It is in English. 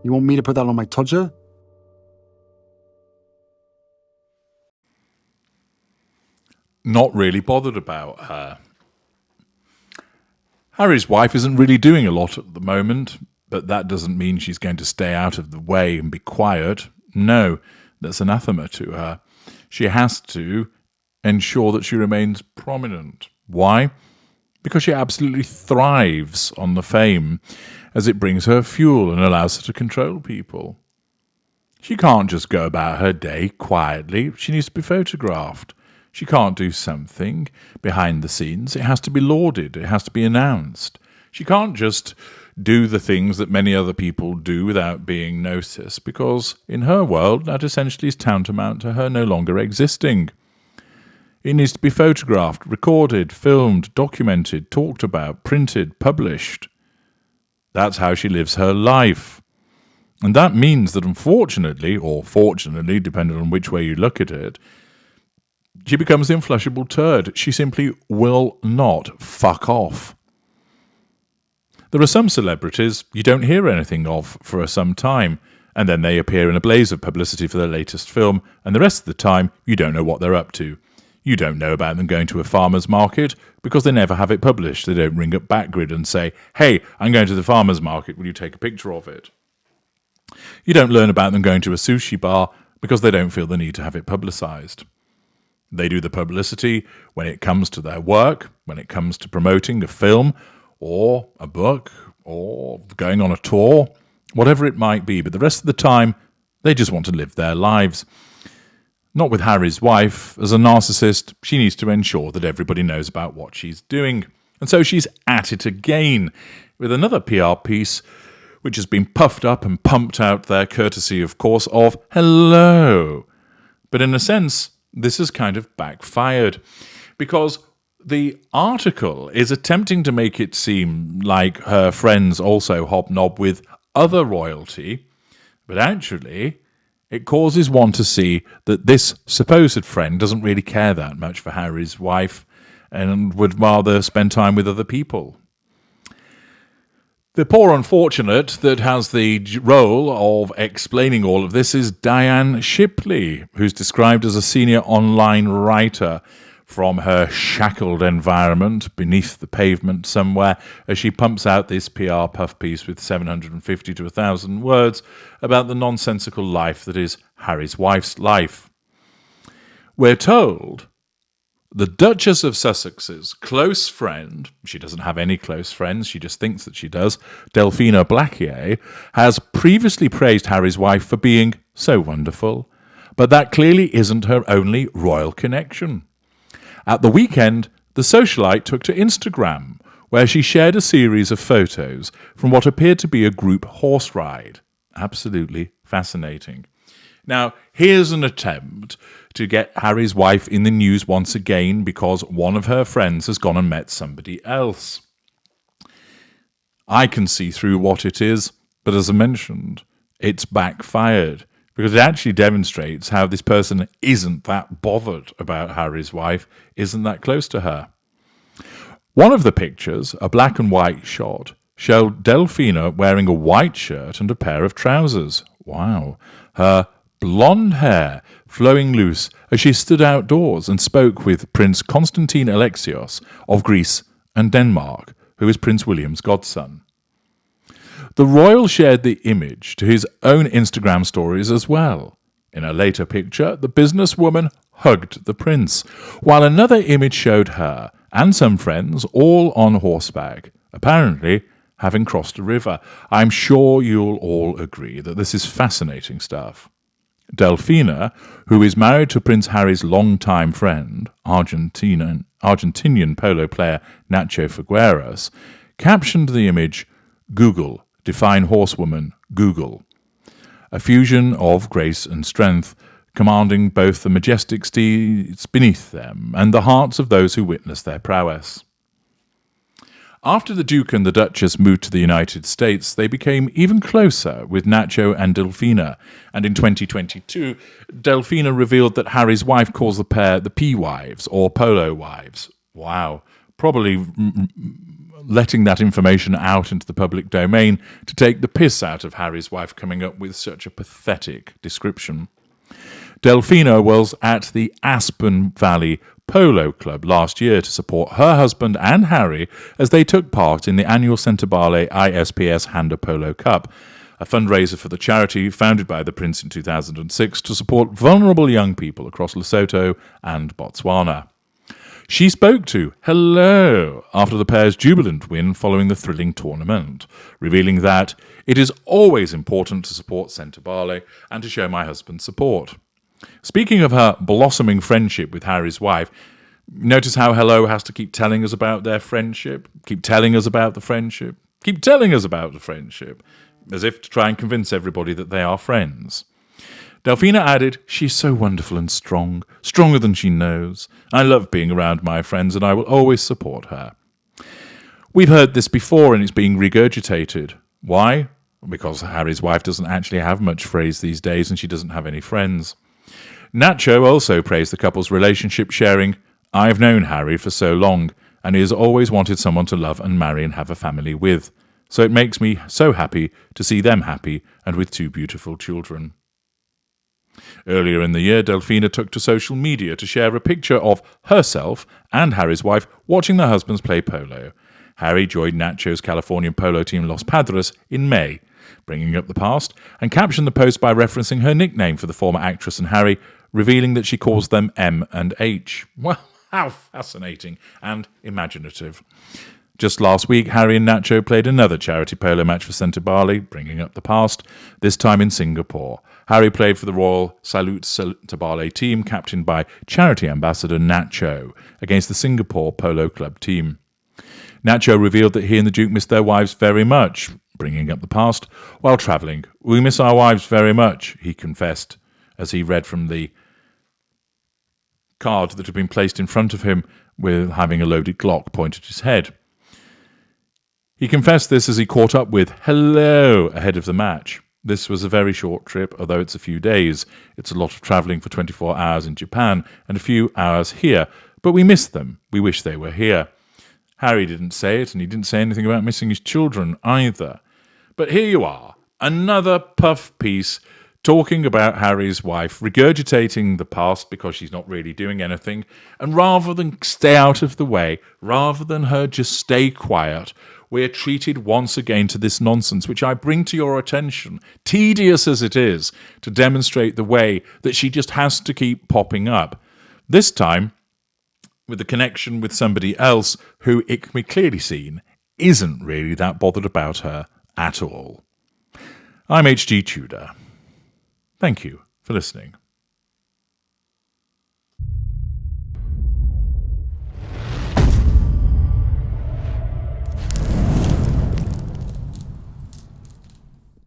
You want me to put that on my todger? Not really bothered about her. Harry's wife isn't really doing a lot at the moment, but that doesn't mean she's going to stay out of the way and be quiet. No, that's anathema to her. She has to ensure that she remains prominent. Why? Because she absolutely thrives on the fame, as it brings her fuel and allows her to control people. She can't just go about her day quietly. She needs to be photographed. She can't do something behind the scenes. It has to be lauded. It has to be announced. She can't just do the things that many other people do without being noticed, because in her world, that essentially is tantamount to her no longer existing. It needs to be photographed, recorded, filmed, documented, talked about, printed, published. That's how she lives her life. And that means that unfortunately, or fortunately, depending on which way you look at it, she becomes the influshable turd. She simply will not fuck off. There are some celebrities you don't hear anything of for some time, and then they appear in a blaze of publicity for their latest film, and the rest of the time you don't know what they're up to. You don't know about them going to a farmer's market because they never have it published. They don't ring up Backgrid and say, "Hey, I'm going to the farmer's market, will you take a picture of it?" You don't learn about them going to a sushi bar because they don't feel the need to have it publicised. They do the publicity when it comes to their work, when it comes to promoting a film or a book or going on a tour, whatever it might be. But the rest of the time, they just want to live their lives. Not with Harry's wife. As a narcissist, she needs to ensure that everybody knows about what she's doing. And so she's at it again with another PR piece which has been puffed up and pumped out there, courtesy, of course, of Hello. But in a sense, this has kind of backfired, because the article is attempting to make it seem like her friends also hobnob with other royalty, but actually it causes one to see that this supposed friend doesn't really care that much for Harry's wife and would rather spend time with other people. The poor unfortunate that has the role of explaining all of this is Diane Shipley, who's described as a senior online writer from her shackled environment beneath the pavement somewhere, as she pumps out this PR puff piece with 750 to 1,000 words about the nonsensical life that is Harry's wife's life. We're told the Duchess of Sussex's close friend, she doesn't have any close friends, she just thinks that she does, Delphina Blackier, has previously praised Harry's wife for being so wonderful, but that clearly isn't her only royal connection. At the weekend, the socialite took to Instagram, where she shared a series of photos from what appeared to be a group horse ride. Absolutely fascinating. Now, here's an attempt to get Harry's wife in the news once again because one of her friends has gone and met somebody else. I can see through what it is, but as I mentioned, it's backfired because it actually demonstrates how this person isn't that bothered about Harry's wife, isn't that close to her. One of the pictures, a black and white shot, showed Delphina wearing a white shirt and a pair of trousers. Wow. Her blonde hair flowing loose as she stood outdoors and spoke with Prince Constantine Alexios of Greece and Denmark, who is Prince William's godson. The royal shared the image to his own Instagram stories as well. In a later picture, the businesswoman hugged the prince, while another image showed her and some friends all on horseback, apparently having crossed a river. I'm sure you'll all agree that this is fascinating stuff. Delphina, who is married to Prince Harry's longtime friend, Argentinian polo player Nacho Figueras, captioned the image, "Google, define horsewoman, Google." A fusion of grace and strength, commanding both the majestic steeds beneath them and the hearts of those who witness their prowess. After the Duke and the Duchess moved to the United States, they became even closer with Nacho and Delphina, and in 2022, Delphina revealed that Harry's wife calls the pair the P-wives, or polo wives. Wow. Probably letting that information out into the public domain to take the piss out of Harry's wife coming up with such a pathetic description. Delphina was at the Aspen Valley Polo Club last year to support her husband and Harry as they took part in the annual Centobale ISPS Handa Polo Cup, a fundraiser for the charity founded by the Prince in 2006 to support vulnerable young people across Lesotho and Botswana. She spoke to Hello after the pair's jubilant win following the thrilling tournament, revealing that it is always important to support Centobale and to show my husband support. Speaking of her blossoming friendship with Harry's wife, notice how Hello has to keep telling us about their friendship, keep telling us about the friendship, keep telling us about the friendship, as if to try and convince everybody that they are friends. Delphina added, "She's so wonderful and strong, stronger than she knows. I love being around my friends and I will always support her." We've heard this before and it's being regurgitated. Why? Because Harry's wife doesn't actually have much phrase these days and she doesn't have any friends. Nacho also praised the couple's relationship, sharing, "I've known Harry for so long and he has always wanted someone to love and marry and have a family with. So it makes me so happy to see them happy and with two beautiful children." Earlier in the year, Delphina took to social media to share a picture of herself and Harry's wife watching their husbands play polo. Harry joined Nacho's Californian polo team Los Padres in May, bringing up the past, and captioned the post by referencing her nickname for the former actress and Harry, revealing that she calls them M and H. Well, how fascinating and imaginative. Just last week, Harry and Nacho played another charity polo match for Centobale, bringing up the past, this time in Singapore. Harry played for the Royal Salute Centobale team, captained by charity ambassador Nacho, against the Singapore Polo Club team. Nacho revealed that he and the Duke missed their wives very much, bringing up the past, while travelling. "We miss our wives very much," he confessed, as he read from the card that had been placed in front of him with having a loaded Glock pointed at his head. He confessed this as he caught up with Hello ahead of the match. This was a very short trip, although it's a few days. It's a lot of travelling for 24 hours in Japan and a few hours here, but we miss them. We wish they were here. Harry didn't say it, and he didn't say anything about missing his children either. But here you are, another puff piece talking about Harry's wife, regurgitating the past because she's not really doing anything, and rather than stay out of the way, rather than her just stay quiet, we're treated once again to this nonsense, which I bring to your attention, tedious as it is, to demonstrate the way that she just has to keep popping up. This time, with a connection with somebody else who, it can be clearly seen, isn't really that bothered about her at all. I'm H.G. Tudor. Thank you for listening.